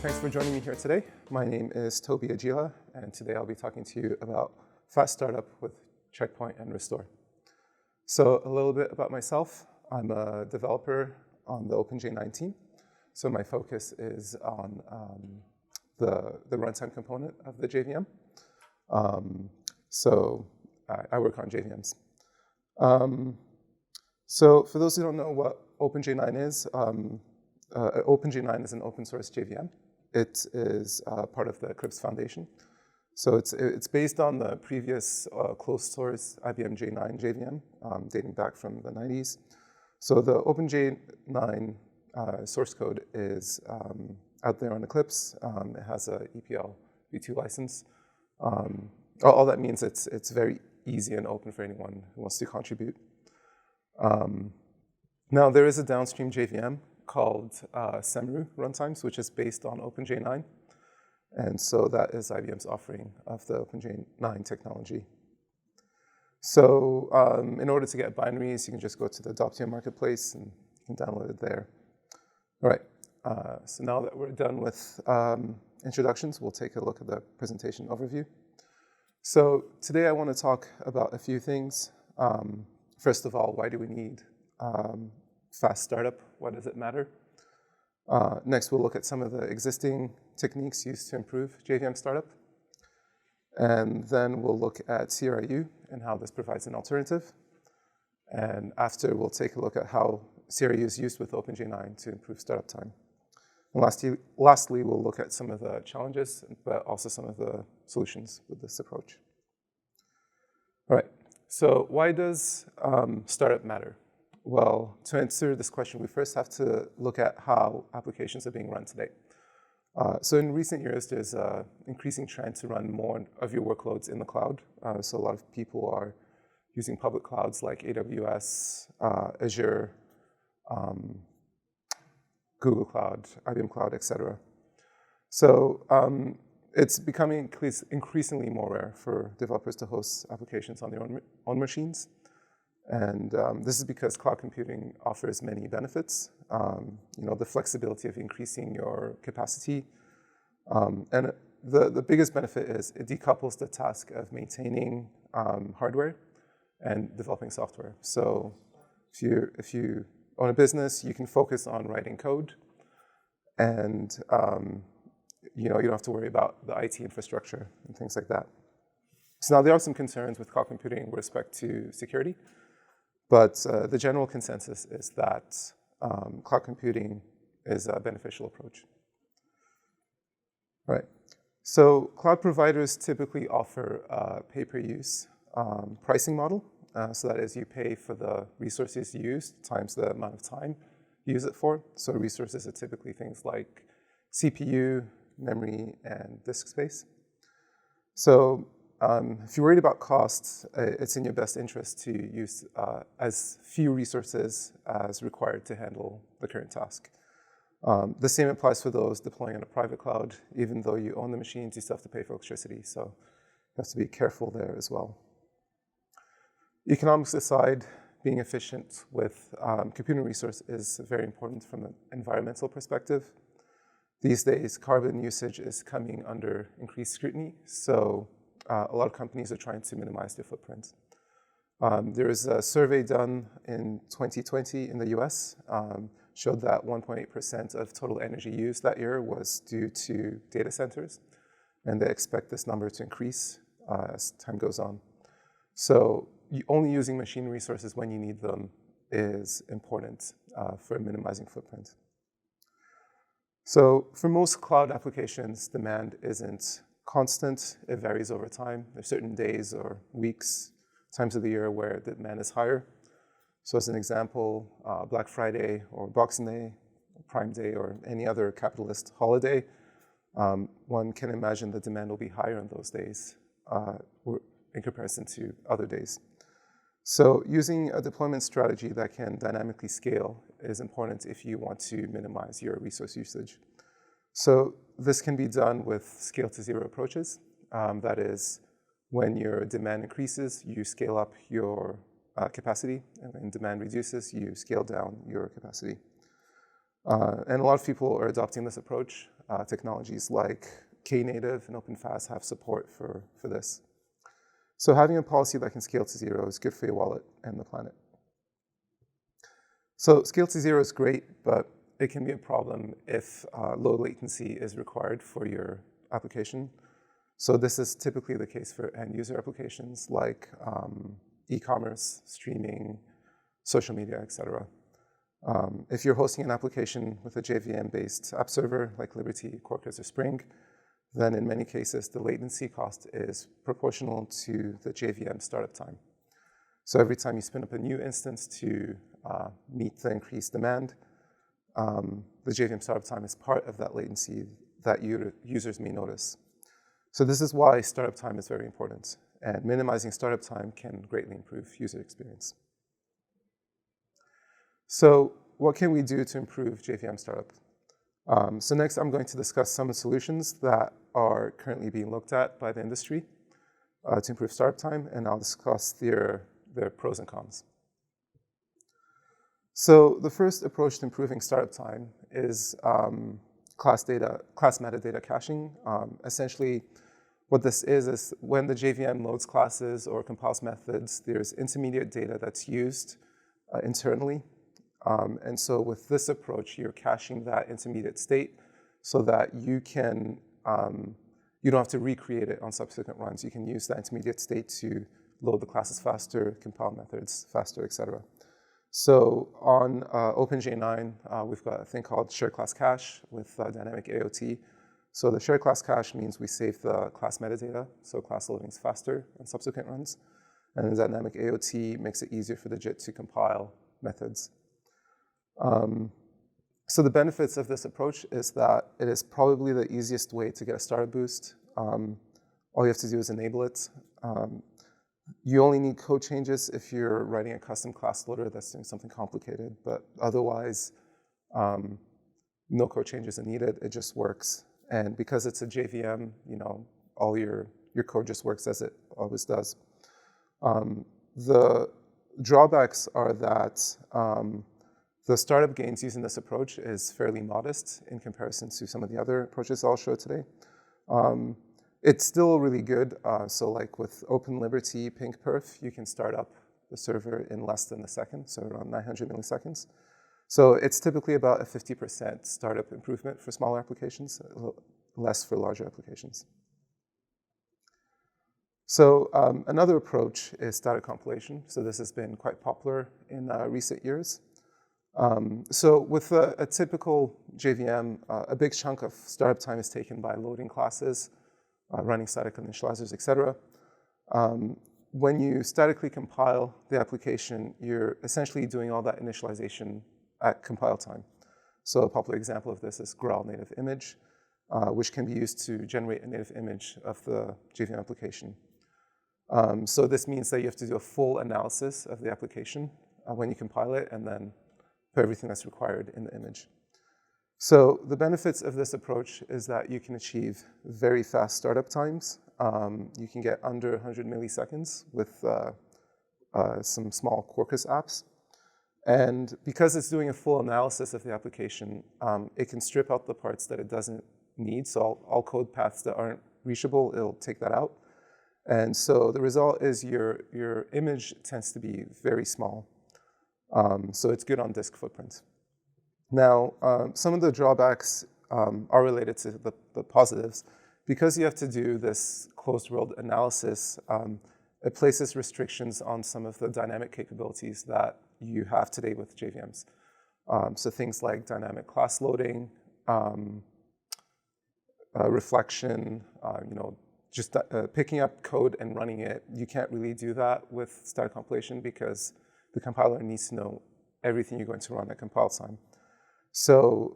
Thanks for joining me here today. My name is Tobi Ajila, and today I'll be talking to you about fast startup with Checkpoint and Restore. So a little bit about myself. I'm a developer on the OpenJ9 team. So my focus is on the runtime component of the JVM. I work on JVMs. So for those who don't know what OpenJ9 is, OpenJ9 is an open source JVM. It is part of the Eclipse Foundation. So it's based on the previous closed source IBM J9 JVM dating back from the 90s. So the OpenJ9 source code is out there on Eclipse. It has a EPL v2 license. All that means it's very easy and open for anyone who wants to contribute. Now there is a downstream JVM called Semru Runtimes, which is based on OpenJ9. And so that is IBM's offering of the OpenJ9 technology. So in order to get binaries, you can just go to the Adoptio marketplace and you can download it there. All right, so now that we're done with introductions, we'll take a look at the presentation overview. So today I want to talk about a few things. First of all, why do we need fast startup? Why does it matter? Next, we'll look at some of the existing techniques used to improve JVM startup. And then we'll look at CRIU and how this provides an alternative. And after, we'll take a look at how CRIU is used with OpenJ9 to improve startup time. And lastly, we'll look at some of the challenges, but also some of the solutions with this approach. All right, so why does startup matter? Well, to answer this question, we first have to look at how applications are being run today. So in recent years, there's an increasing trend to run more of your workloads in the cloud. So a lot of people are using public clouds like AWS, Azure, Google Cloud, IBM Cloud, et cetera. So it's becoming increasingly more rare for developers to host applications on their own machines. And this is because cloud computing offers many benefits. The flexibility of increasing your capacity. And the biggest benefit is it decouples the task of maintaining hardware and developing software. So if you own a business, you can focus on writing code, and you don't have to worry about the IT infrastructure and things like that. So now there are some concerns with cloud computing with respect to security. But the general consensus is that cloud computing is a beneficial approach. All right. So cloud providers typically offer a pay-per-use pricing model. So that is, you pay for the resources you use times the amount of time you use it for. So resources are typically things like CPU, memory, and disk space. So if you're worried about costs, it's in your best interest to use as few resources as required to handle the current task. The same applies for those deploying on a private cloud. Even though you own the machines, you still have to pay for electricity. So you have to be careful there as well. Economics aside, being efficient with computing resource is very important from an environmental perspective. These days, carbon usage is coming under increased scrutiny. So a lot of companies are trying to minimize their footprint. There is a survey done in 2020 in the US, showed that 1.8% of total energy used that year was due to data centers, and they expect this number to increase as time goes on. So only using machine resources when you need them is important for minimizing footprint. So for most cloud applications, demand isn't constant. It varies over time. There's certain days or weeks, times of the year where the demand is higher. So as an example, Black Friday or Boxing Day, Prime Day, or any other capitalist holiday, one can imagine the demand will be higher on those days in comparison to other days. So using a deployment strategy that can dynamically scale is important if you want to minimize your resource usage. So this can be done with scale to zero approaches. That is, when your demand increases, you scale up your capacity, and when demand reduces, you scale down your capacity. And a lot of people are adopting this approach. technologies like Knative and OpenFast have support for this. So having a policy that can scale to zero is good for your wallet and the planet. So scale to zero is great, but it can be a problem if low latency is required for your application. So this is typically the case for end user applications like e-commerce, streaming, social media, etc. If you're hosting an application with a JVM-based app server like Liberty, Quarkus, or Spring, then in many cases, the latency cost is proportional to the JVM startup time. So every time you spin up a new instance to meet the increased demand, the JVM startup time is part of that latency that users may notice. So this is why startup time is very important, and minimizing startup time can greatly improve user experience. So what can we do to improve JVM startup? So next, I'm going to discuss some solutions that are currently being looked at by the industry to improve startup time, and I'll discuss their pros and cons. So the first approach to improving startup time is class metadata caching. Essentially, what this is when the JVM loads classes or compiles methods, there's intermediate data that's used internally. And so with this approach, you're caching that intermediate state so that you can, you don't have to recreate it on subsequent runs. You can use that intermediate state to load the classes faster, compile methods faster, etc. So on OpenJ9, we've got a thing called shared class cache with dynamic AOT. So the shared class cache means we save the class metadata, so class loading is faster on subsequent runs. And the dynamic AOT makes it easier for the JIT to compile methods. So the benefits of this approach is that it is probably the easiest way to get a startup boost. All you have to do is enable it. You only need code changes if you're writing a custom class loader that's doing something complicated, but otherwise, no code changes are needed. It just works. And because it's a JVM, all your code just works as it always does. The drawbacks are that the startup gains using this approach is fairly modest in comparison to some of the other approaches I'll show today. It's still really good. So like with OpenLiberty PingPerf, you can start up the server in less than a second, so around 900 milliseconds. So it's typically about a 50% startup improvement for smaller applications, less for larger applications. So another approach is static compilation. So this has been quite popular in recent years. So with a typical JVM, a big chunk of startup time is taken by loading classes, running static initializers, etc. When you statically compile the application, you're essentially doing all that initialization at compile time. So a popular example of this is Graal native image, which can be used to generate a native image of the JVM application. So this means that you have to do a full analysis of the application when you compile it, and then put everything that's required in the image. So the benefits of this approach is that you can achieve very fast startup times. You can get under 100 milliseconds with some small Quarkus apps. And because it's doing a full analysis of the application, it can strip out the parts that it doesn't need. So all code paths that aren't reachable, it'll take that out. And so the result is your image tends to be very small. So it's good on disk footprint. Now, some of the drawbacks are related to the positives. Because you have to do this closed world analysis, it places restrictions on some of the dynamic capabilities that you have today with JVMs. So things like dynamic class loading, reflection, just picking up code and running it. You can't really do that with static compilation because the compiler needs to know everything you're going to run at compile time. So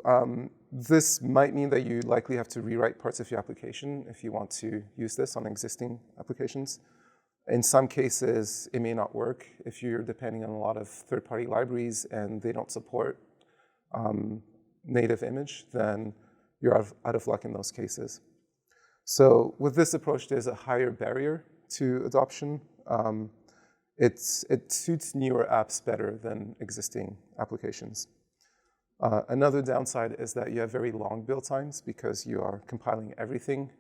this might mean that you likely have to rewrite parts of your application if you want to use this on existing applications. In some cases, it may not work if you're depending on a lot of third-party libraries and they don't support native image, then you're out of luck in those cases. So with this approach, there's a higher barrier to adoption. It suits newer apps better than existing applications. Another downside is that you have very long build times because you are compiling everything.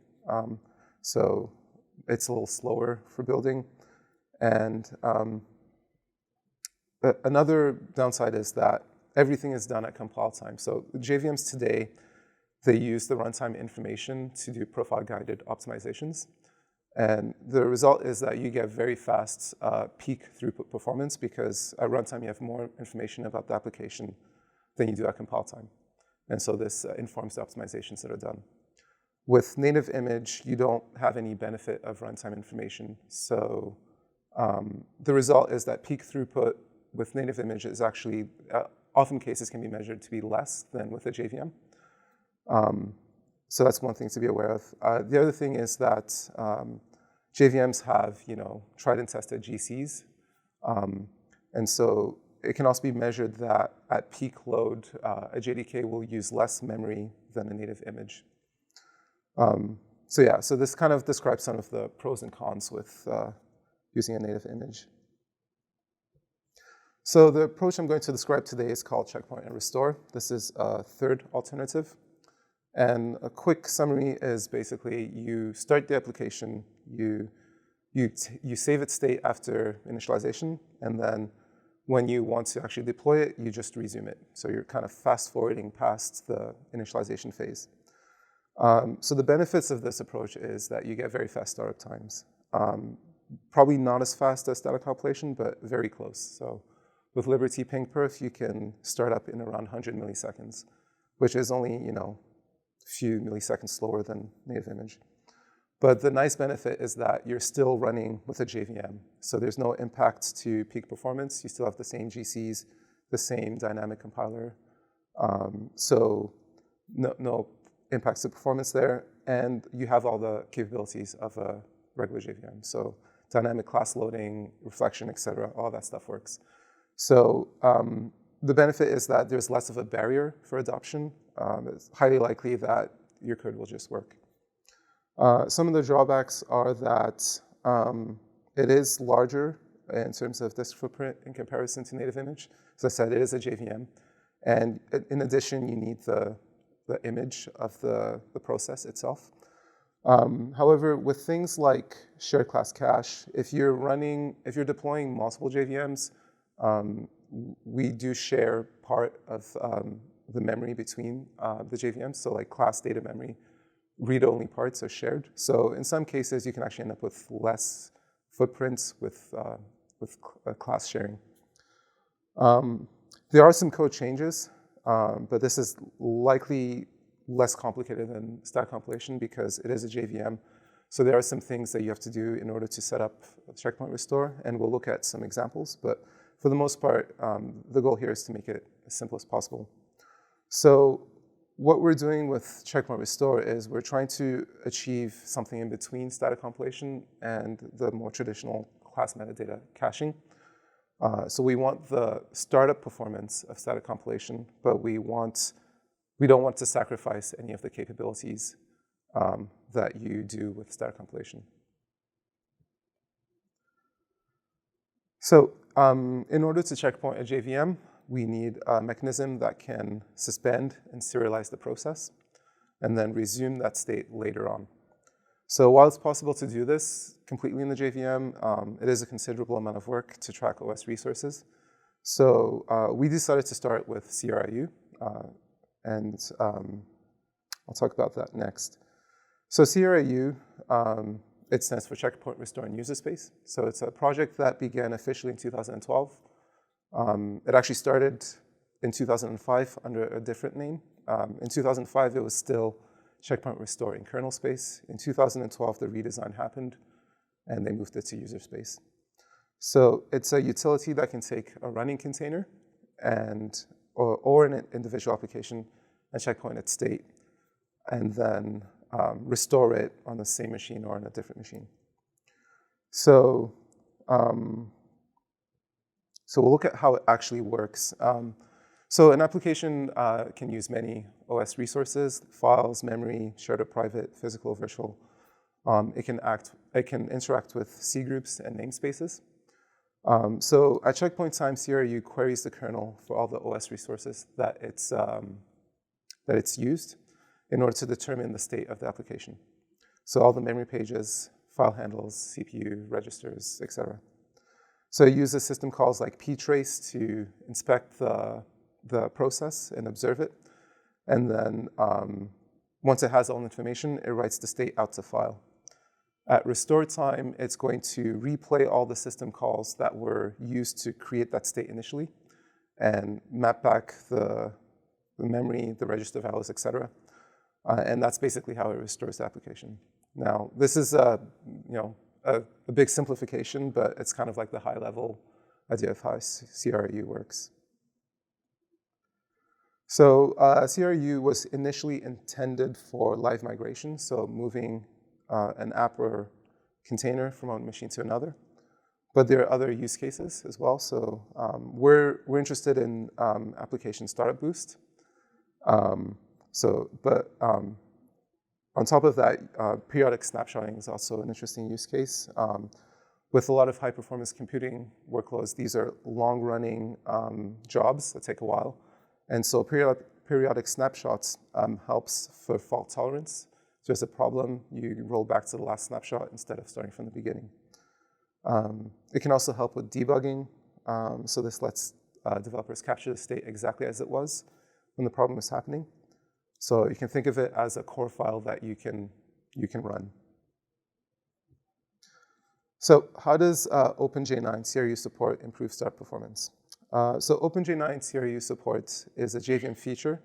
So it's a little slower for building. And another downside is that everything is done at compile time. So JVMs today, they use the runtime information to do profile-guided optimizations. And the result is that you get very fast peak throughput performance because at runtime you have more information about the application than you do at compile time. And so this informs the optimizations that are done. With native image, you don't have any benefit of runtime information. So the result is that peak throughput with native image is actually, often cases can be measured to be less than with a JVM. So that's one thing to be aware of. The other thing is that JVMs have, tried and tested GCs. And so it can also be measured that at peak load, a JDK will use less memory than a native image. So this kind of describes some of the pros and cons with using a native image. So the approach I'm going to describe today is called checkpoint and restore. This is a third alternative. And a quick summary is basically you start the application, you save its state after initialization, and then when you want to actually deploy it, you just resume it. So you're kind of fast forwarding past the initialization phase. So the benefits of this approach is that you get very fast startup times. Probably not as fast as static compilation, but very close. So with Liberty ping perf, you can start up in around 100 milliseconds, which is only, a few milliseconds slower than native image. But the nice benefit is that you're still running with a JVM. So there's no impact to peak performance. You still have the same GCs, the same dynamic compiler. So no impacts to performance there. And you have all the capabilities of a regular JVM. So dynamic class loading, reflection, et cetera, all that stuff works. So the benefit is that there's less of a barrier for adoption. It's highly likely that your code will just work. Some of the drawbacks are that it is larger in terms of disk footprint in comparison to native image. As I said, it is a JVM. And in addition, you need the image of the process itself. However, with things like shared class cache, if you're deploying multiple JVMs, we do share part of the memory between the JVMs. So like class data memory, read-only parts are shared. So in some cases, you can actually end up with less footprints with class sharing. There are some code changes, but this is likely less complicated than static compilation because it is a JVM. So there are some things that you have to do in order to set up a checkpoint restore, and we'll look at some examples. But for the most part, the goal here is to make it as simple as possible. So what we're doing with checkpoint restore is we're trying to achieve something in between static compilation and the more traditional class metadata caching. So we want the startup performance of static compilation, but we don't want to sacrifice any of the capabilities that you do with static compilation. So in order to checkpoint a JVM, we need a mechanism that can suspend and serialize the process and then resume that state later on. So while it's possible to do this completely in the JVM, it is a considerable amount of work to track OS resources. So we decided to start with CRIU, and I'll talk about that next. So CRIU, it stands for Checkpoint Restore and User Space. So it's a project that began officially in 2012. It actually started in 2005 under a different name. In 2005, it was still Checkpoint Restore in kernel space. In 2012, the redesign happened, and they moved it to user space. So it's a utility that can take a running container or an individual application and checkpoint its state, and then restore it on the same machine or on a different machine. So we'll look at how it actually works. So an application can use many OS resources: files, memory, shared or private, physical, virtual. It can interact with C groups and namespaces. So at checkpoint time, CRU queries the kernel for all the OS resources that it's used in order to determine the state of the application. So all the memory pages, file handles, CPU, registers, etc. So it uses system calls like ptrace to inspect the process and observe it. And then once it has all the information, it writes the state out to file. At restore time, it's going to replay all the system calls that were used to create that state initially and map back the memory, the register values, etc. And that's basically how it restores the application. Now, this is a big simplification, but it's kind of like the high-level idea of how CRU works. So CRU was initially intended for live migration, so moving an app or container from one machine to another. But there are other use cases as well. So we're interested in application startup boost. On top of that, periodic snapshotting is also an interesting use case. With a lot of high-performance computing workloads, these are long-running jobs that take a while. And so periodic snapshots helps for fault tolerance. So there's a problem, you roll back to the last snapshot instead of starting from the beginning. It can also help with debugging. So this lets developers capture the state exactly as it was when the problem was happening. So you can think of it as a core file that you can run. So how does OpenJ9 CRU support improve startup performance? So OpenJ9 CRU support is a JVM feature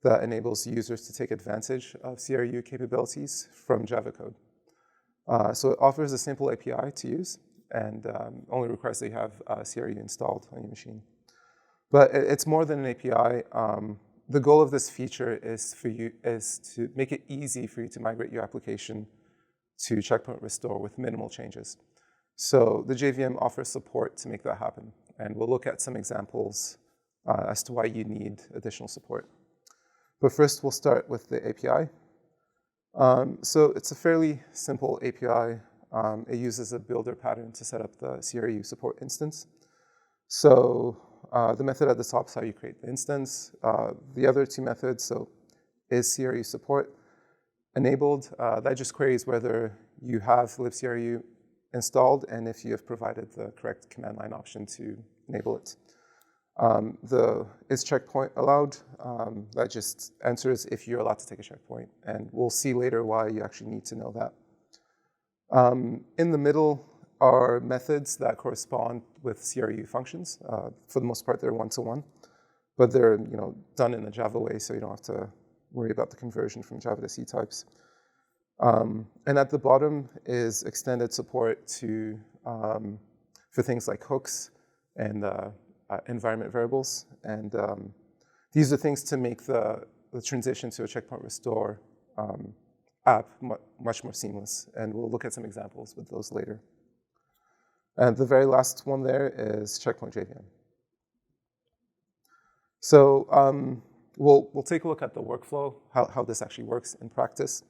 that enables users to take advantage of CRU capabilities from Java code. So it offers a simple API to use and only requires that you have CRU installed on your machine. But it's more than an API. The goal of this feature is to make it easy for you to migrate your application to checkpoint restore with minimal changes. So the JVM offers support to make that happen. And we'll look at some examples as to why you need additional support. But first, we'll start with the API. So it's a fairly simple API. It uses a builder pattern to set up the CRU support instance. So the method at the top is how you create the instance. The other two methods, so is CRU support enabled? That just queries whether you have libcru installed and if you have provided the correct command line option to enable it. The is checkpoint allowed? That just answers if you're allowed to take a checkpoint. And we'll see later why you actually need to know that. In the middle are methods that correspond with CRU functions. For the most part, they're one-to-one. But they're done in the Java way, so you don't have to worry about the conversion from Java to C types. And at the bottom is extended support for things like hooks and environment variables. And these are things to make the transition to a checkpoint restore app much more seamless. And we'll look at some examples with those later. And the very last one there is checkpoint JVM. So we'll take a look at the workflow, how this actually works in practice.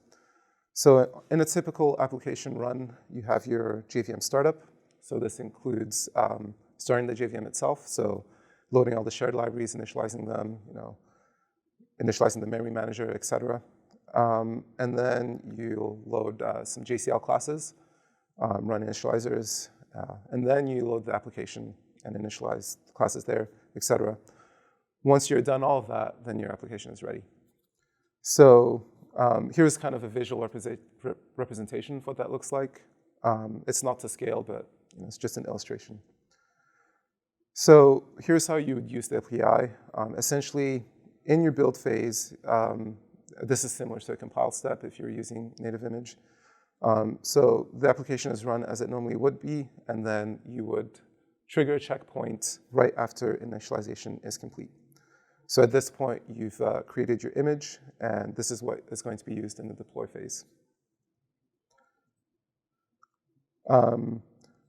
So in a typical application run, you have your JVM startup. So this includes starting the JVM itself, so loading all the shared libraries, initializing them, initializing the memory manager, et cetera. And then you'll load some JCL classes, run initializers, and then you load the application and initialize the classes there, et cetera. Once you're done all of that, then your application is ready. So here's kind of a visual representation of what that looks like. It's not to scale, but it's just an illustration. So here's how you would use the API. Essentially, in your build phase, this is similar to a compile step if you're using native image. So the application is run as it normally would be, and then you would trigger a checkpoint right after initialization is complete. So at this point, you've created your image, and this is what is going to be used in the deploy phase.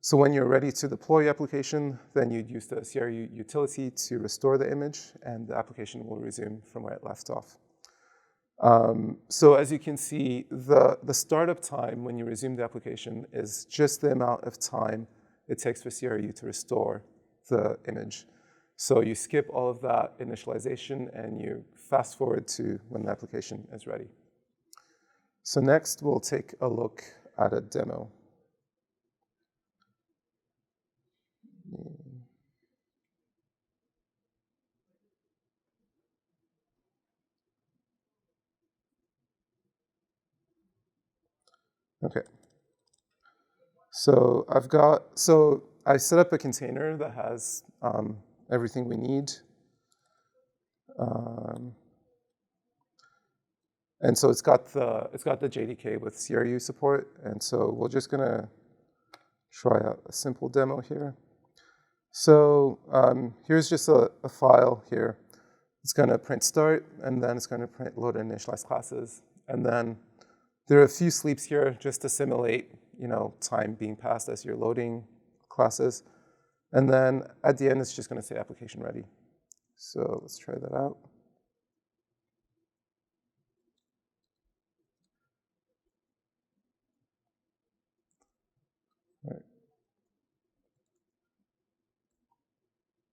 So when you're ready to deploy your application, then you'd use the CRU utility to restore the image, and the application will resume from where it left off. So as you can see, the startup time when you resume the application is just the amount of time it takes for CRU to restore the image. So you skip all of that initialization and you fast forward to when the application is ready. So next, we'll take a look at a demo. Okay. So I set up a container that has everything we need. And so it's got the JDK with CRU support. And so we're just gonna try out a simple demo here. So here's just a file here. It's gonna print start, and then it's gonna print load and initialize classes. And then there are a few sleeps here just to simulate, time being passed as you're loading classes. And then at the end, it's just gonna say application ready. So let's try that out. All right.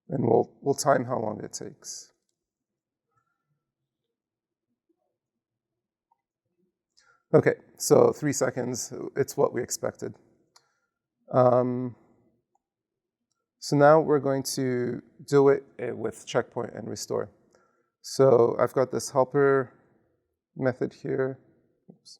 And we'll time how long it takes. Okay, so 3 seconds, it's what we expected. So now we're going to do it with checkpoint and restore. So I've got this helper method here. Oops.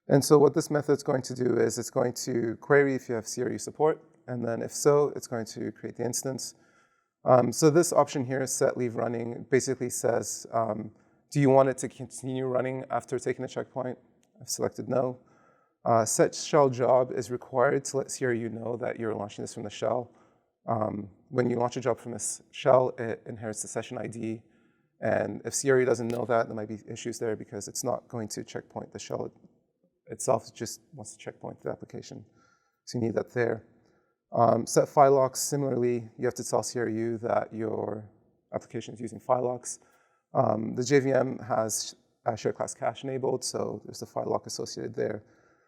And so what this method is going to do is it's going to query if you have CRU support, and then if so, it's going to create the instance. So this option here, set leave running, basically says, do you want it to continue running after taking a checkpoint? I've selected no. Set shell job is required to let CRU know that you're launching this from the shell. When you launch a job from this shell, it inherits the session ID. And if CRU doesn't know that, there might be issues there because it's not going to checkpoint the shell itself. It just wants to checkpoint the application. So you need that there. Set file locks, similarly, you have to tell CRU that your application is using file locks. The JVM has shared class cache enabled, so there's a file lock associated there.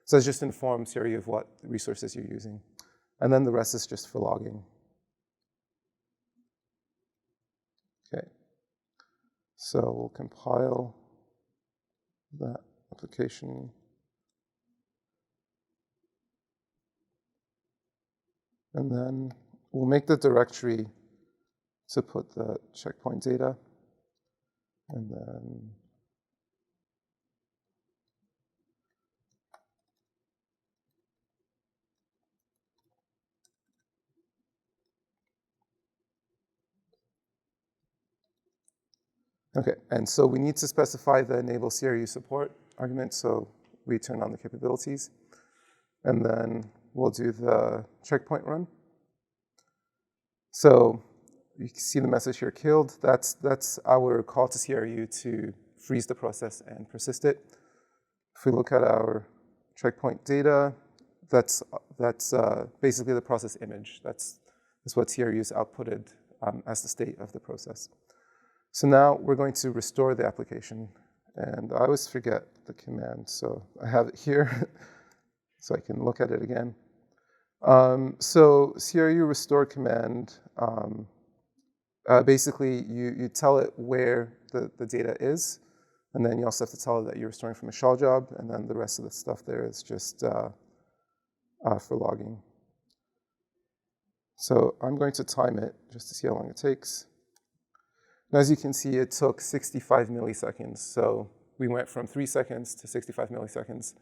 So it's just inform CRU of what resources you're using. And then the rest is just for logging. Okay. So we'll compile that application. And then we'll make the directory to put the checkpoint data. And then okay, and so we need to specify the enable CRU support argument, so we turn on the capabilities. And then we'll do the checkpoint run. So you can see the message here, killed. That's our call to CRU to freeze the process and persist it. If we look at our checkpoint data, that's basically the process image. That's what CRU is outputted as the state of the process. So now we're going to restore the application. And I always forget the command, so I have it here so I can look at it again. So CRU restore command, basically you tell it where the data is, and then you also have to tell it that you're restoring from a shell job, and then the rest of the stuff there is just for logging. So I'm going to time it just to see how long it takes. And as you can see, it took 65 milliseconds. So we went from 3 seconds to 65 milliseconds.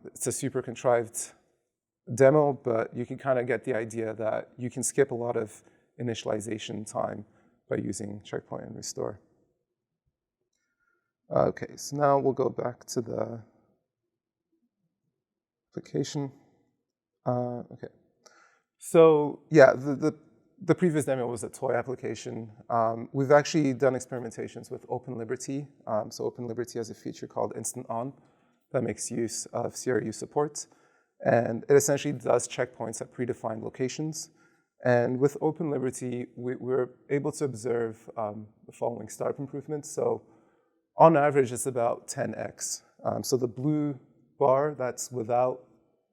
It's a super contrived demo, but you can kind of get the idea that you can skip a lot of initialization time by using checkpoint and restore. Okay, so now we'll go back to the application. Okay, so yeah, the previous demo was a toy application. We've actually done experimentations with Open Liberty. So Open Liberty has a feature called Instant On that makes use of CRU support. And it essentially does checkpoints at predefined locations. And with Open Liberty, we're able to observe the following startup improvements. So on average, it's about 10x. So the blue bar, that's without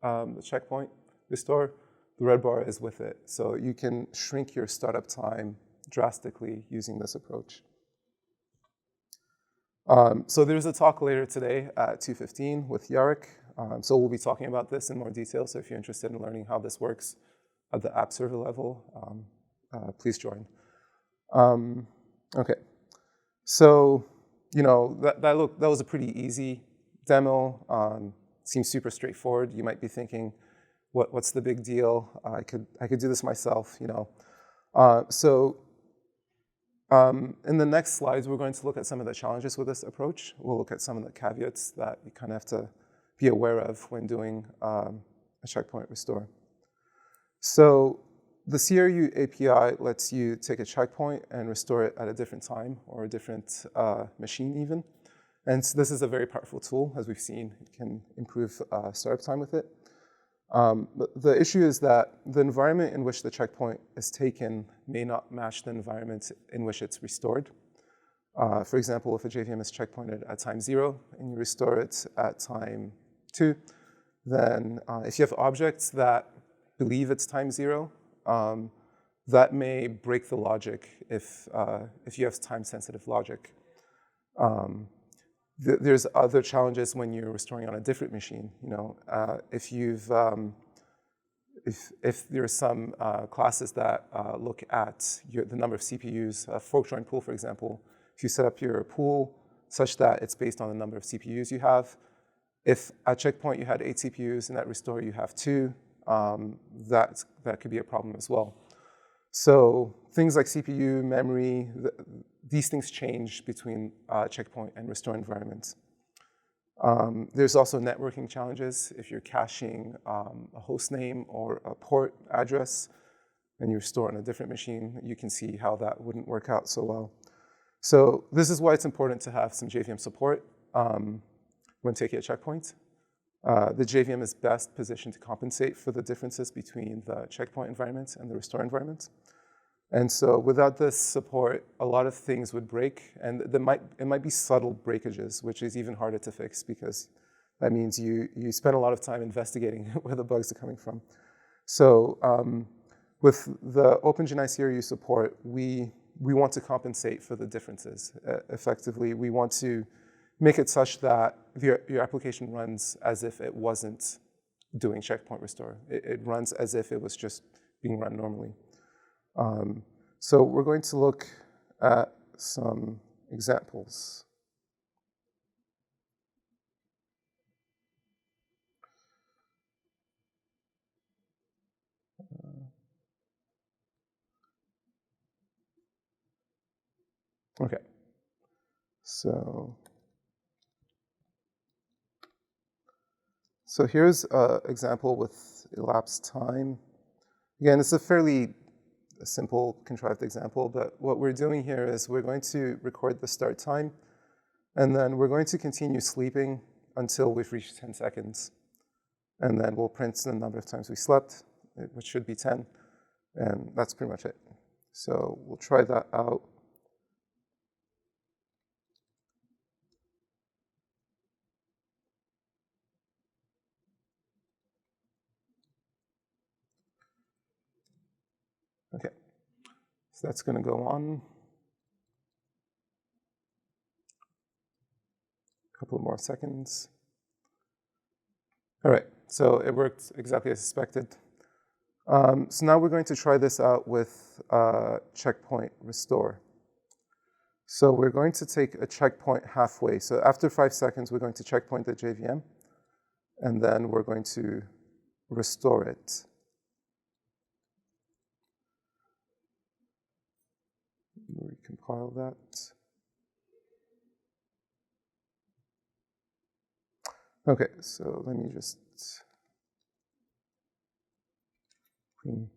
the checkpoint restore. The red bar is with it. So you can shrink your startup time drastically using this approach. So there's a talk later today at 2:15 with Yarek. So we'll be talking about this in more detail. So if you're interested in learning how this works at the app server level, please join. Okay. So, that was a pretty easy demo. Seems super straightforward. You might be thinking, what's the big deal? I could do this myself, in the next slides, we're going to look at some of the challenges with this approach. We'll look at some of the caveats that you kind of have to be aware of when doing a checkpoint restore. So the CRU API lets you take a checkpoint and restore it at a different time or a different machine even. And so this is a very powerful tool, as we've seen. It can improve startup time with it. But the issue is that the environment in which the checkpoint is taken may not match the environment in which it's restored. For example, if a JVM is checkpointed at time 0 and you restore it at time 2, then if you have objects that believe it's time 0, that may break the logic if you have time-sensitive logic. There's other challenges when you're restoring on a different machine. If there's some classes that look at the number of CPUs, fork join pool, for example, if you set up your pool such that it's based on the number of CPUs you have, if at checkpoint you had 8 CPUs and at restore you have 2, that could be a problem as well. So things like CPU, memory, these things change between checkpoint and restore environments. There's also networking challenges. If you're caching a host name or a port address and you restore on a different machine, you can see how that wouldn't work out so well. So this is why it's important to have some JVM support when taking a checkpoint. The JVM is best positioned to compensate for the differences between the checkpoint environment and the restore environment. And so without this support, a lot of things would break, and it might be subtle breakages, which is even harder to fix because that means you spend a lot of time investigating where the bugs are coming from. So with the OpenGenI CRU support, we want to compensate for the differences. Effectively, we want to make it such that your application runs as if it wasn't doing checkpoint restore. It runs as if it was just being run normally. So we're going to look at some examples. Okay, so here's an example with elapsed time. Again, it's a fairly simple contrived example, but what we're doing here is we're going to record the start time, and then we're going to continue sleeping until we've reached 10 seconds. And then we'll print the number of times we slept, which should be 10, and that's pretty much it. So we'll try that out. Okay, so that's going to go on. A couple more seconds. All right, so it worked exactly as expected. So now we're going to try this out with checkpoint restore. So we're going to take a checkpoint halfway. So after 5 seconds, we're going to checkpoint the JVM, and then we're going to restore it. Recompile that. Okay, so let me just clean.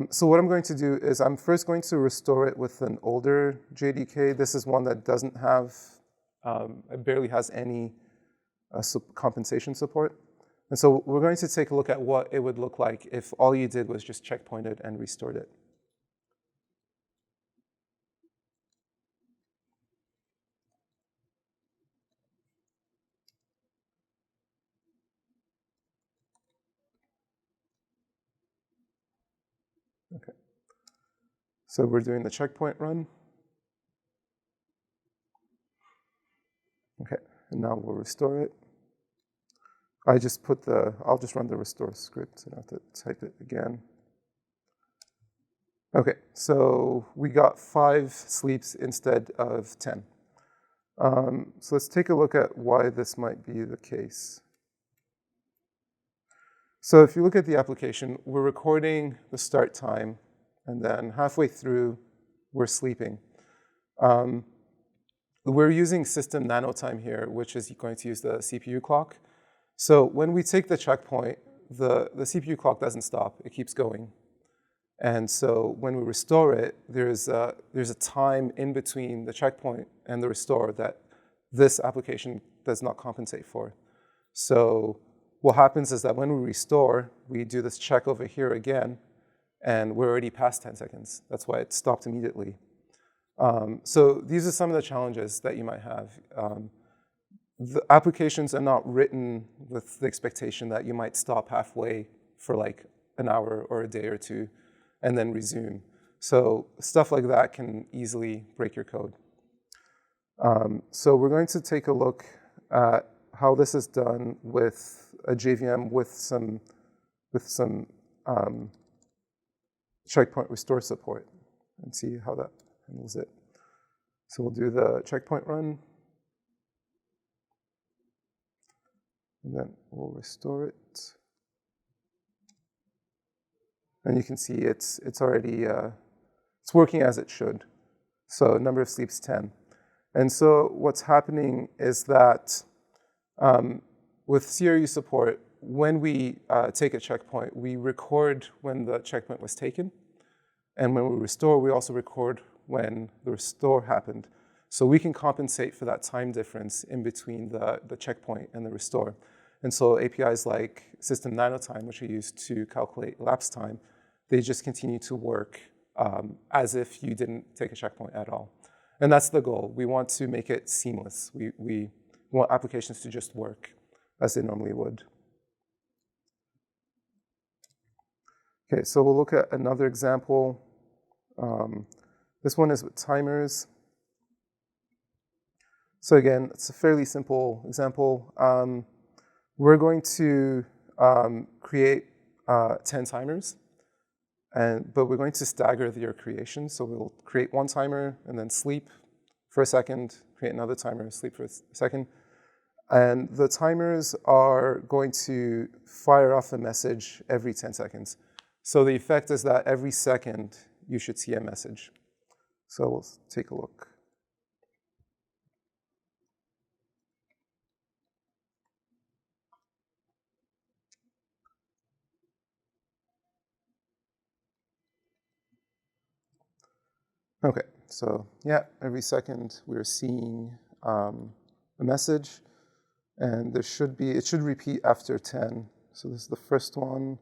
So what I'm going to do is I'm first going to restore it with an older JDK. This is one that doesn't have, it barely has any compensation support. And so we're going to take a look at what it would look like if all you did was just checkpointed and restored it. Okay. So we're doing the checkpoint run. Okay, and now we'll restore it. I'll just run the restore script and I have to type it again. Okay, so we got 5 sleeps instead of 10. So let's take a look at why this might be the case. So if you look at the application, we're recording the start time, and then halfway through, we're sleeping. We're using system nanotime here, which is going to use the CPU clock. So when we take the checkpoint, the CPU clock doesn't stop. It keeps going. And so when we restore it, there's a time in between the checkpoint and the restore that this application does not compensate for. So what happens is that when we restore, we do this check over here again, and we're already past 10 seconds. That's why it stopped immediately. So these are some of the challenges that you might have. The applications are not written with the expectation that you might stop halfway for like an hour or a day or two and then resume. So stuff like that can easily break your code. So we're going to take a look at how this is done with a JVM with some checkpoint restore support and see how that handles it. So we'll do the checkpoint run, and then we'll restore it. And you can see it's already it's working as it should. So number of sleeps 10. And so what's happening is that with CRU support, when we take a checkpoint, we record when the checkpoint was taken. And when we restore, we also record when the restore happened. So we can compensate for that time difference in between the checkpoint and the restore. And so APIs like system nanotime, which are used to calculate lapse time, they just continue to work as if you didn't take a checkpoint at all. And that's the goal. We want to make it seamless. We want applications to just work as they normally would. Okay, so we'll look at another example. This one is with timers. So again, it's a fairly simple example. We're going to create 10 timers, but we're going to stagger your creation. So we'll create one timer and then sleep for a second, create another timer, sleep for a second. And the timers are going to fire off a message every 10 seconds. So the effect is that every second you should see a message. So we'll take a look. Okay, so yeah, every second we're seeing a message, and it should repeat after 10. So this is the first one.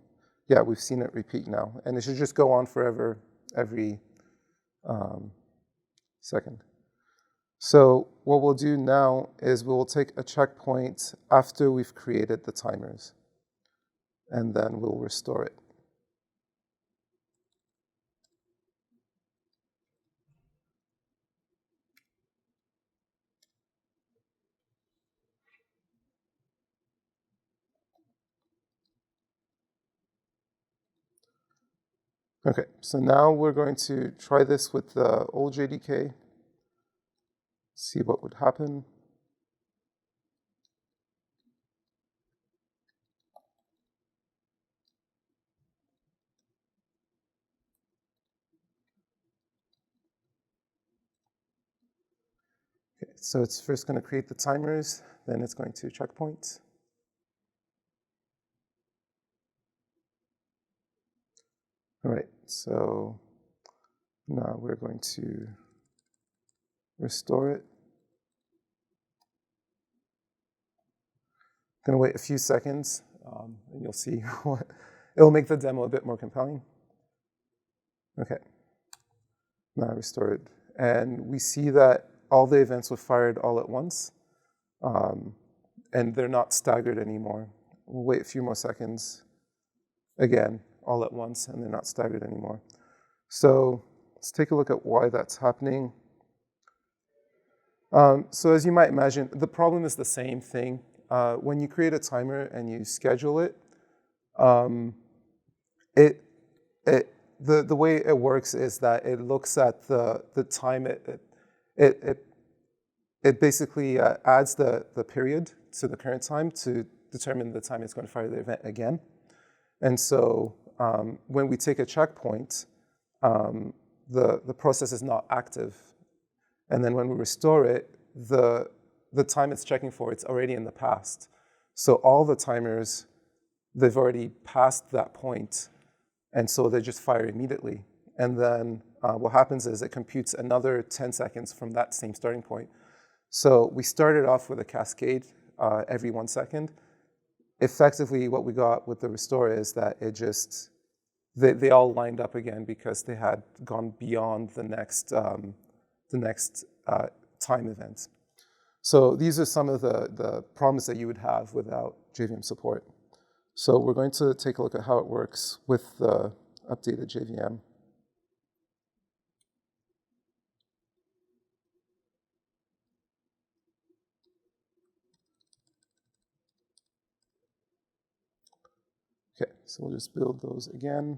Yeah, we've seen it repeat now, and it should just go on forever every second. So what we'll do now is we'll take a checkpoint after we've created the timers, and then we'll restore it. Okay, so now we're going to try this with the old JDK, see what would happen. Okay, so it's first going to create the timers, then it's going to checkpoint. All right, so now we're going to restore it. Going to wait a few seconds and you'll see it'll make the demo a bit more compelling. Okay, now I restored, and we see that all the events were fired all at once, and they're not staggered anymore. We'll wait a few more seconds, again, all at once, and they're not staggered anymore. So let's take a look at why that's happening. So as you might imagine, the problem is the same thing. When you create a timer and you schedule it, the way it works is that it looks at the time it basically adds the period to the current time to determine the time it's going to fire the event again. And so when we take a checkpoint, the process is not active. And then when we restore it, the time it's checking for, it's already in the past. So all the timers, they've already passed that point, and so they just fire immediately. And then what happens is it computes another 10 seconds from that same starting point. So we started off with a cascade every 1 second. Effectively, what we got with the restore is that it just, they all lined up again because they had gone beyond the next time event. So these are some of the problems that you would have without JVM support. So we're going to take a look at how it works with the updated JVM. Okay, so we'll just build those again.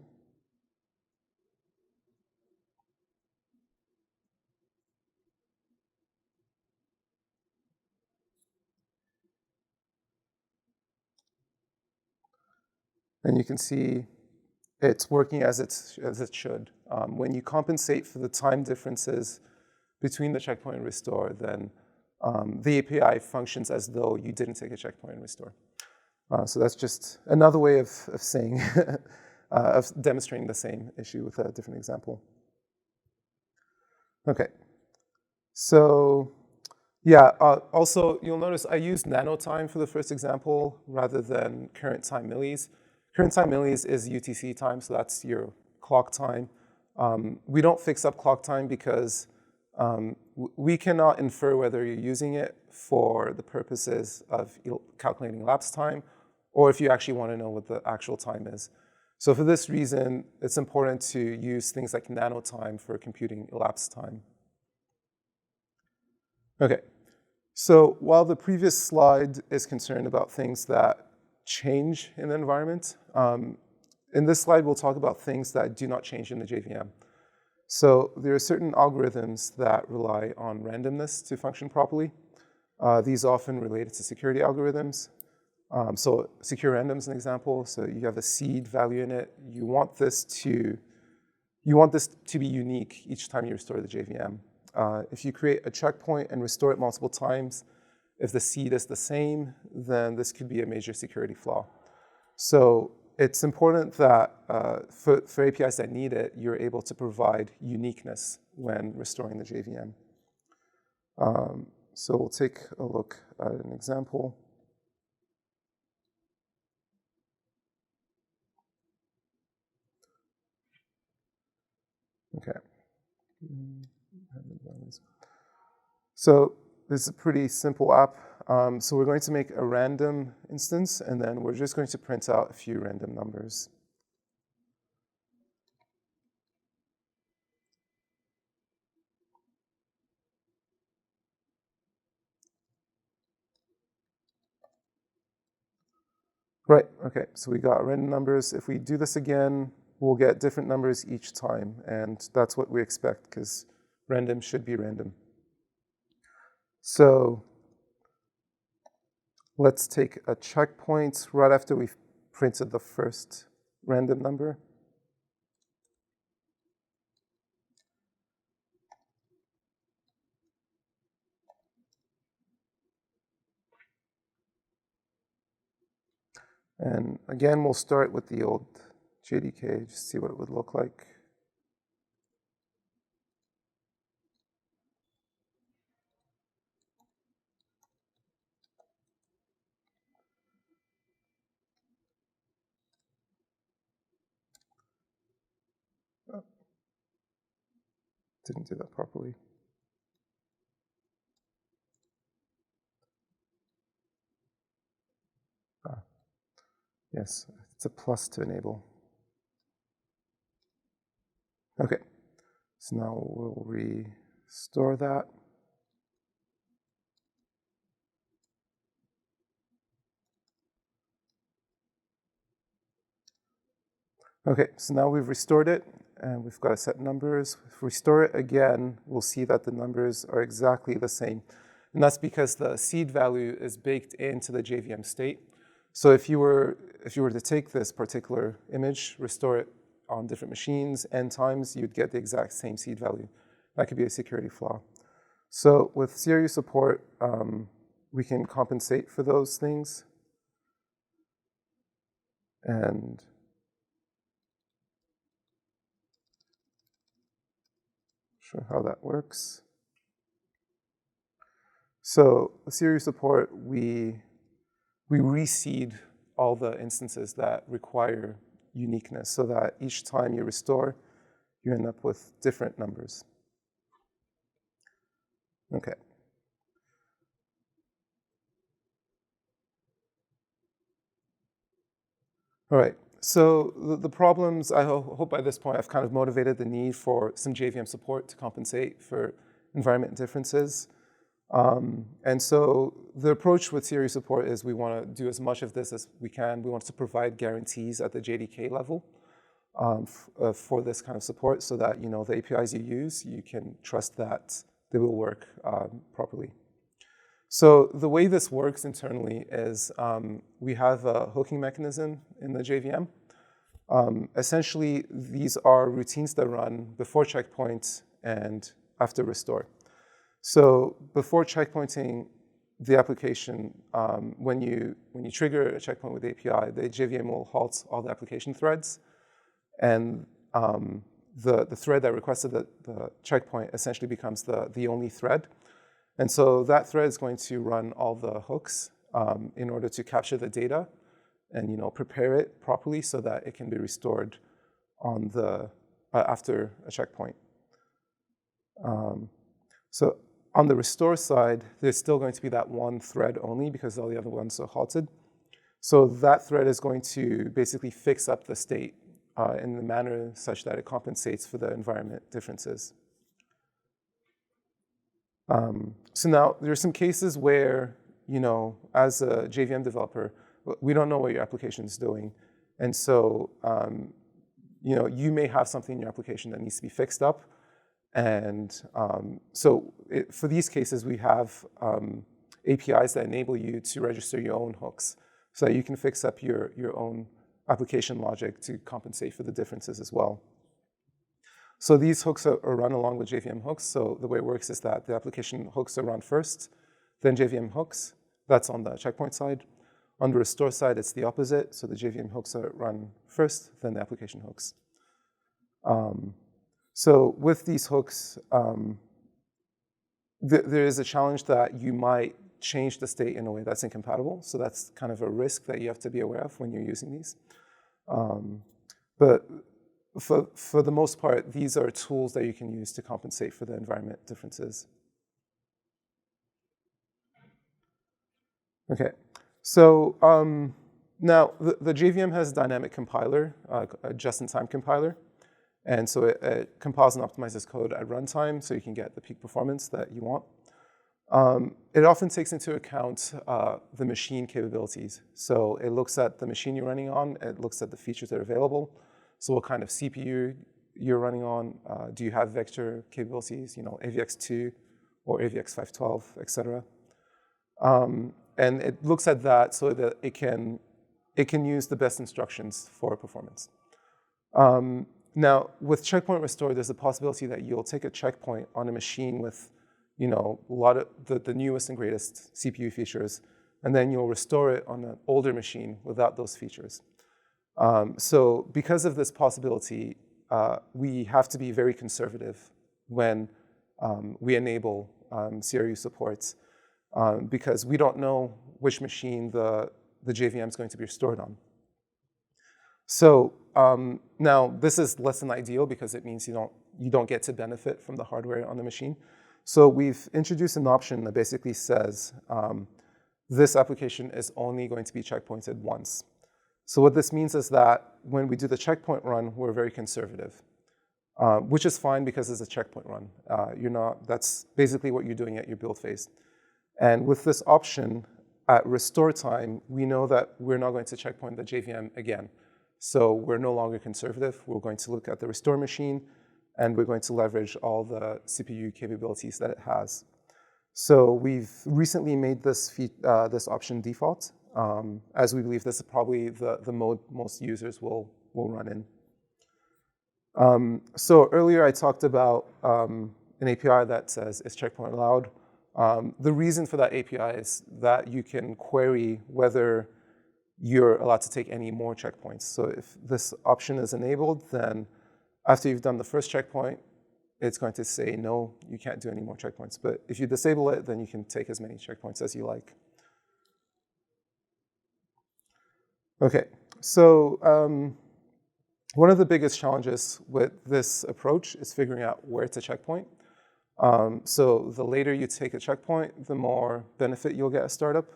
And you can see it's working as it should. When you compensate for the time differences between the checkpoint and restore, then the API functions as though you didn't take a checkpoint and restore. So that's just another way of saying, of demonstrating the same issue with a different example. Okay, so yeah, also you'll notice I used nanotime for the first example rather than current time millis. Current time millis is UTC time, so that's your clock time. We don't fix up clock time because we cannot infer whether you're using it for the purposes of calculating elapsed time or if you actually want to know what the actual time is. So for this reason, it's important to use things like nanotime for computing elapsed time. Okay, so while the previous slide is concerned about things that change in the environment, in this slide we'll talk about things that do not change in the JVM. So there are certain algorithms that rely on randomness to function properly. These are often related to security algorithms. So secure random is an example. So you have a seed value in it. You want this to be unique each time you restore the JVM. If you create a checkpoint and restore it multiple times, if the seed is the same, then this could be a major security flaw. So it's important that for APIs that need it, you're able to provide uniqueness when restoring the JVM. So we'll take a look at an example. Okay. So this is a pretty simple app. So we're going to make a random instance, and then we're just going to print out a few random numbers. Right, okay, so we got random numbers. If we do this again, we'll get different numbers each time, and that's what we expect, because random should be random. So let's take a checkpoint right after we've printed the first random number. And again, we'll start with the old JDK, just see what it would look like. didn't do that properly. Yes, it's a plus to enable. Okay, so now we'll restore that. Okay, so now we've restored it, and we've got to set numbers. If we restore it again, we'll see that the numbers are exactly the same. And that's because the seed value is baked into the JVM state. So if you were to take this particular image, restore it on different machines n times, you'd get the exact same seed value. That could be a security flaw. So with CRU support, we can compensate for those things. And show how that works. So with CRU support, we reseed all the instances that require uniqueness so that each time you restore, you end up with different numbers. Okay. All right. So the problems, I hope by this point I've kind of motivated the need for some JVM support to compensate for environment differences. And so the approach with CRU support is we want to do as much of this as we can. We want to provide guarantees at the JDK level for this kind of support so that the APIs you use, you can trust that they will work properly. So the way this works internally is we have a hooking mechanism in the JVM. Essentially, these are routines that run before checkpoint and after restore. So before checkpointing the application, when you trigger a checkpoint with the API, the JVM will halt all the application threads, and the thread that requested the checkpoint essentially becomes the only thread. And so that thread is going to run all the hooks in order to capture the data and prepare it properly so that it can be restored on after a checkpoint. So on the restore side, there's still going to be that one thread only because all the other ones are halted. So that thread is going to basically fix up the state in the manner such that it compensates for the environment differences. So now there are some cases where, as a JVM developer, we don't know what your application is doing. And so, you may have something in your application that needs to be fixed up. And for these cases, we have APIs that enable you to register your own hooks so that you can fix up your own application logic to compensate for the differences as well. So these hooks are run along with JVM hooks. So the way it works is that the application hooks are run first, then JVM hooks. That's on the checkpoint side. On the restore side, it's the opposite. So the JVM hooks are run first, then the application hooks. So with these hooks, there is a challenge that you might change the state in a way that's incompatible. So that's kind of a risk that you have to be aware of when you're using these. But for the most part, these are tools that you can use to compensate for the environment differences. Okay, so now the JVM has a dynamic compiler, a just-in-time compiler. And so it compiles and optimizes code at runtime so you can get the peak performance that you want. It often takes into account the machine capabilities. So it looks at the machine you're running on, it looks at the features that are available. So what kind of CPU you're running on, do you have vector capabilities, AVX2 or AVX512, et cetera. And it looks at that so that it can use the best instructions for performance. Now, with checkpoint restore, there's a possibility that you'll take a checkpoint on a machine with a lot of the newest and greatest CPU features, and then you'll restore it on an older machine without those features. So because of this possibility, we have to be very conservative when we enable CRU supports because we don't know which machine the JVM is going to be restored on. So now this is less than ideal because it means you don't you don't get to benefit from the hardware on the machine. So we've introduced an option that basically says this application is only going to be checkpointed once. So what this means is that when we do the checkpoint run, we're very conservative, which is fine because it's a checkpoint run. That's basically what you're doing at your build phase. And with this option, at restore time, we know that we're not going to checkpoint the JVM again. So we're no longer conservative. We're going to look at the restore machine, and we're going to leverage all the CPU capabilities that it has. So we've recently made this option default, as we believe this is probably the mode most users will run in. So earlier I talked about an API that says is checkpoint allowed. The reason for that API is that you can query whether you're allowed to take any more checkpoints. So if this option is enabled, then after you've done the first checkpoint, it's going to say, no, you can't do any more checkpoints. But if you disable it, then you can take as many checkpoints as you like. Okay, so one of the biggest challenges with this approach is figuring out where to checkpoint. So the later you take a checkpoint, the more benefit you'll get at startup.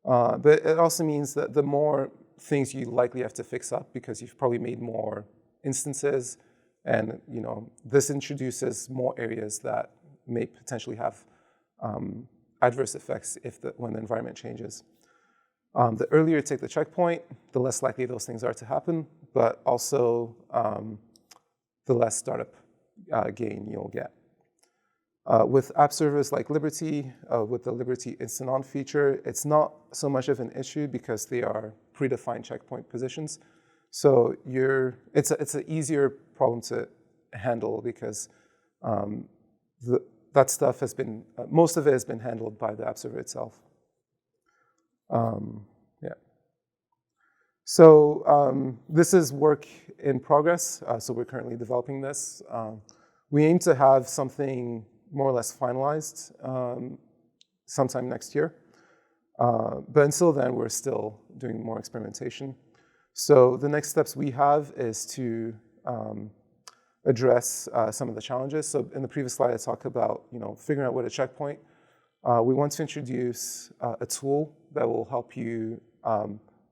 But it also means that the more things you likely have to fix up because you've probably made more instances, and this introduces more areas that may potentially have adverse effects when the environment changes. The earlier you take the checkpoint, the less likely those things are to happen, but also the less startup gain you'll get. With app servers like Liberty, with the Liberty Instant On feature, it's not so much of an issue because they are predefined checkpoint positions. So it's an easier problem to handle because that stuff has been, most of it has been handled by the app server itself. Yeah. So this is work in progress. So we're currently developing this. We aim to have something more or less finalized sometime next year. But until then, we're still doing more experimentation. So the next steps we have is to address some of the challenges. So in the previous slide, I talked about figuring out what to checkpoint. We want to introduce a tool that will help you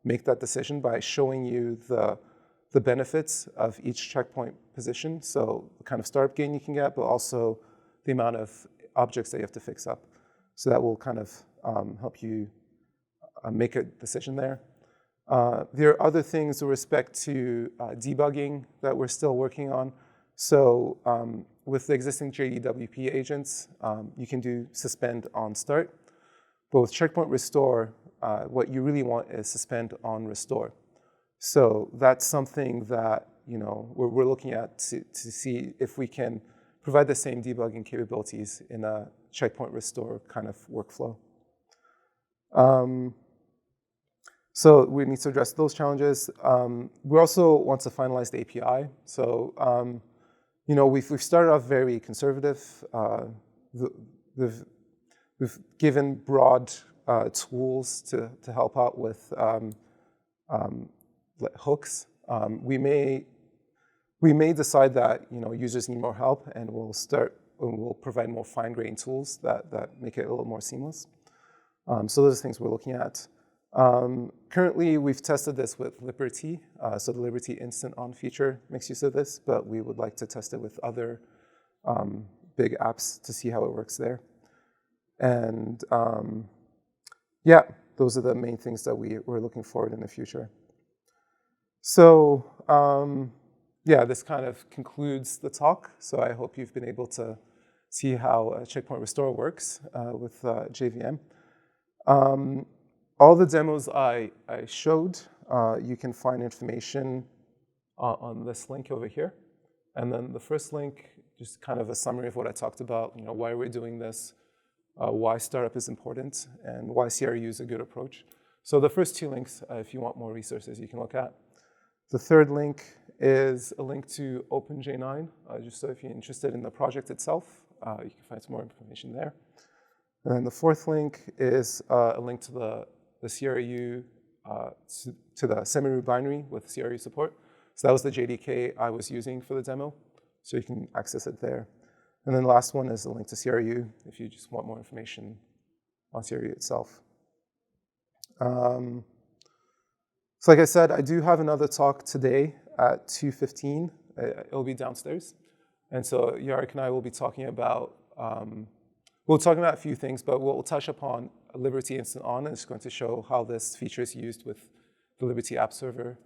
make that decision by showing you the benefits of each checkpoint position. So the kind of startup gain you can get, but also the amount of objects that you have to fix up. So that will kind of help you make a decision there. There are other things with respect to debugging that we're still working on. So with the existing JWP agents, you can do suspend on start. But with checkpoint restore, what you really want is suspend on restore. So that's something that we're looking at to see if we can provide the same debugging capabilities in a checkpoint restore kind of workflow. So we need to address those challenges. We also want to finalize the API. So we've started off very conservative. We've given broad tools to help out with hooks. We may decide that users need more help, and we'll provide more fine-grained tools that make it a little more seamless. So those are things we're looking at. Currently, we've tested this with Liberty. So the Liberty Instant On feature makes use of this, but we would like to test it with other big apps to see how it works there. And yeah, those are the main things that we're looking forward in the future. So yeah, this kind of concludes the talk. So I hope you've been able to see how checkpoint restore works with JVM. All the demos I showed, you can find information on this link over here. And then the first link, just kind of a summary of what I talked about, why we're doing this, why startup is important, and why CRU is a good approach. So the first two links, if you want more resources, you can look at. The third link is a link to OpenJ9, just so if you're interested in the project itself, you can find some more information there. And then the fourth link is a link to the CRU, to the semi-root binary with CRU support. So that was the JDK I was using for the demo. So you can access it there. And then the last one is a link to CRU if you just want more information on CRU itself. So like I said, I do have another talk today at 2:15. It'll be downstairs. And so Yarek and I will be talking about, we'll talk about a few things, but we'll touch upon Liberty Instant On, and it's going to show how this feature is used with the Liberty App Server.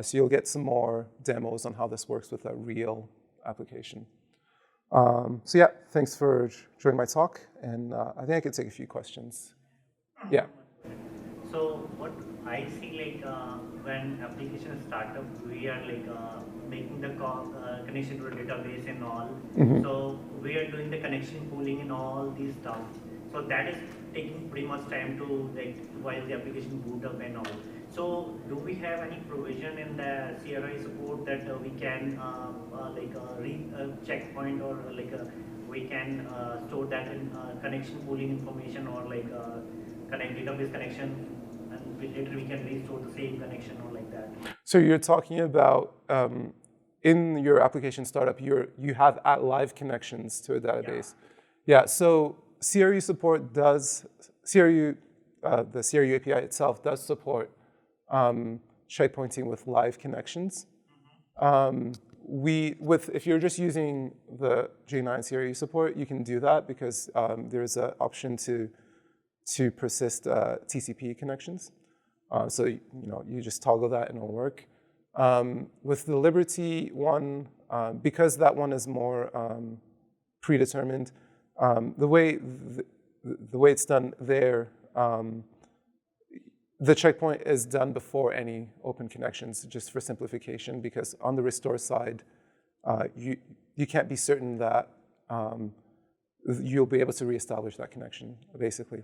So you'll get some more demos on how this works with a real application. So yeah, thanks for joining my talk, and I think I could take a few questions. Yeah. So what I see, like when application startup, we are like making the connection to a database and all. Mm-hmm. So we are doing the connection pooling and all these stuff. So that is taking pretty much time to like while the application boot up and all. So do we have any provision in the CRI support that we can checkpoint or like we can store that in connection pooling information or like database connection, and later we can restore the same connection or like that? So you're talking about in your application startup, you have live connections to a database. Yeah. So CRU support does the CRU API itself does support checkpointing with live connections. If you're just using the J9 CRU support, you can do that because there's an option to persist TCP connections. So you just toggle that and it'll work. With the Liberty one, because that one is more predetermined, the way it's done there, the checkpoint is done before any open connections, just for simplification, because on the restore side, you can't be certain that you'll be able to reestablish that connection, basically.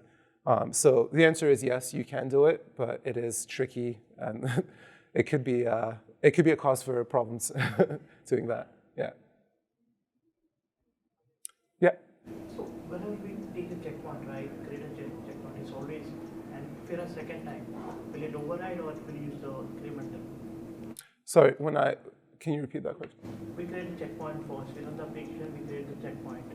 So the answer is yes, you can do it, but it is tricky, and it could be a cause for problems doing that. Yeah. Yeah. So whenever we take a checkpoint, right, create a checkpoint, it's always, and for a second time, will it override or will you use the incremental? Sorry, can you repeat that question? We create a checkpoint first. We run the application, we create the checkpoint,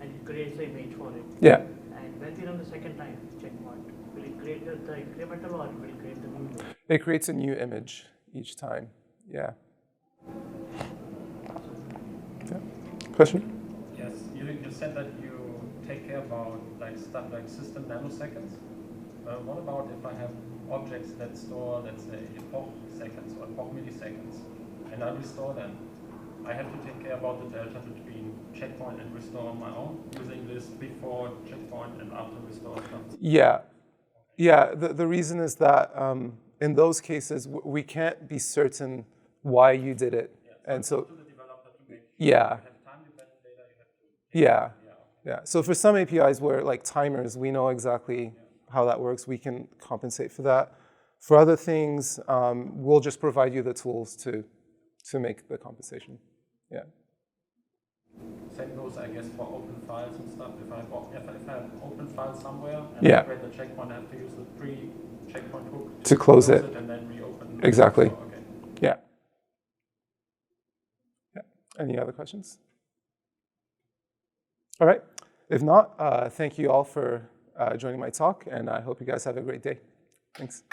and it creates the image for it. Yeah. And when we run the second time checkpoint, will it create the incremental or will it create the new image? It creates a new image each time. Yeah. Yeah. Question? Yes, you said that you take care about like stuff like system nanoseconds. What about if I have objects that store, let's say, epoch seconds or epoch milliseconds, and I restore them? I have to take care about the delta between checkpoint and restore on my own, using this before checkpoint and after restore stuff? Yeah. Yeah, the reason is that in those cases, we can't be certain why you did it. Yeah, and so to the developer to make yeah. You have time-dependent data, you have to Yeah. Yeah. So for some APIs where like timers, we know exactly how that works, we can compensate for that. For other things, we'll just provide you the tools to make the compensation. Yeah. Same goes, I guess, for open files and stuff. If I have open files somewhere and I create the checkpoint, I have to use the pre-checkpoint hook to close it and then reopen. Exactly. So, okay. Yeah. Yeah. Any other questions? All right. If not, thank you all for joining my talk, and I hope you guys have a great day. Thanks.